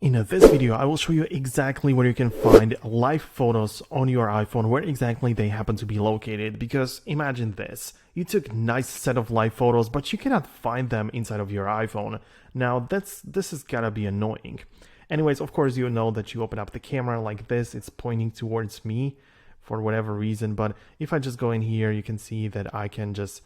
In this video, I will show you exactly where you can find live photos on your iPhone, where exactly they happen to be located. Because imagine this, you took a nice set of live photos, but you cannot find them inside of your iPhone. Now, this is gotta be annoying. Anyways, of course, you know that you open up the camera like this, it's pointing towards me for whatever reason. But if I just go in here, you can see that I can just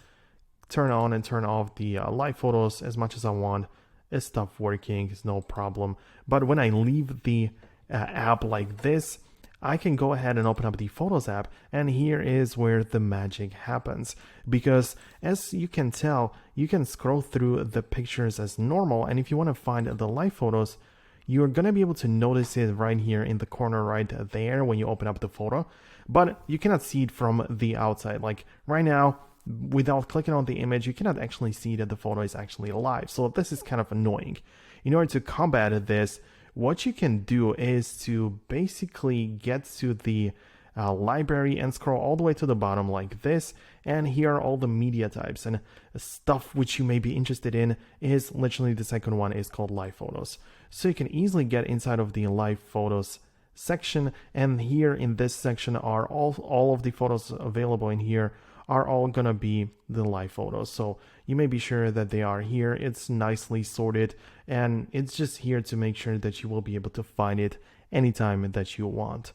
turn on and turn off the live photos as much as I want. It stopped working, it's no problem. But when I leave the app like this, I can go ahead and open up the Photos app, and here is where the magic happens. Because as you can tell, you can scroll through the pictures as normal, and if you want to find the live photos, you're going to be able to notice it right here in the corner right there when you open up the photo. But you cannot see it from the outside. Like right now, without clicking on the image, you cannot actually see that the photo is actually live. So this is kind of annoying. In order to combat this, what you can do is to basically get to the library and scroll all the way to the bottom like this. And here are all the media types, and stuff which you may be interested in is literally the second one is called live photos. So you can easily get inside of the live photos section, and here in this section are all of the photos available in here are all gonna be the live photos. So you may be sure that they are here. It's nicely sorted, and it's just here to make sure that you will be able to find it anytime that you want.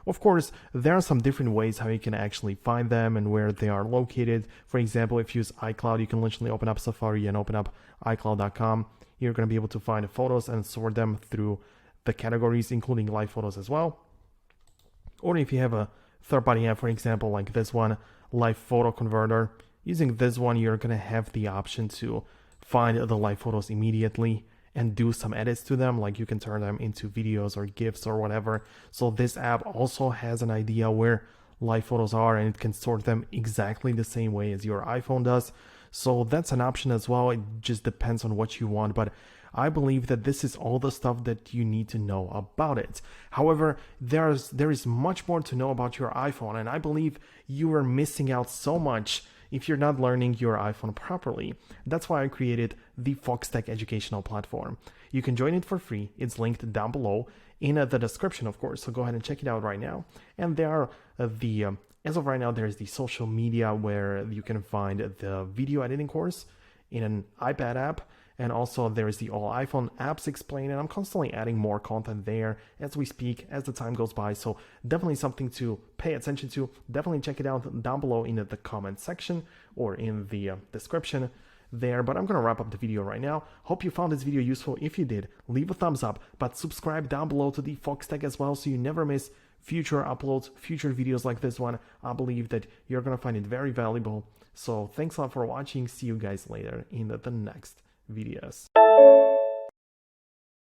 Of course, there are some different ways how you can actually find them and where they are located. For example, if you use iCloud, you can literally open up Safari and open up iCloud.com. You're going to be able to find the photos and sort them through the categories, including live photos as well. Or if you have a third-party app, for example, like this one, Live Photo Converter, using this one, you're going to have the option to find the live photos immediately and do some edits to them, like you can turn them into videos or GIFs or whatever. So this app also has an idea where live photos are, and it can sort them exactly the same way as your iPhone does. So that's an option as well. It just depends on what you want, but I believe that this is all the stuff that you need to know about it. However, there is much more to know about your iPhone, and I believe you are missing out so much if you're not learning your iPhone properly. That's why I created the Foxtecc educational platform. You can join it for free. It's linked down below in the description, of course. So go ahead and check it out right now. And there are as of right now, there's the social media where you can find the video editing course in an iPad app. And also there is the all iPhone apps explained, and I'm constantly adding more content there as we speak, as the time goes by. So definitely something to pay attention to. Definitely check it out down below in the comment section or in the description there. But I'm going to wrap up the video right now. Hope you found this video useful. If you did, leave a thumbs up, but subscribe down below to the Foxtecc as well so you never miss future uploads, future videos like this one. I believe that you're going to find it very valuable. So thanks a lot for watching. See you guys later in the next videos.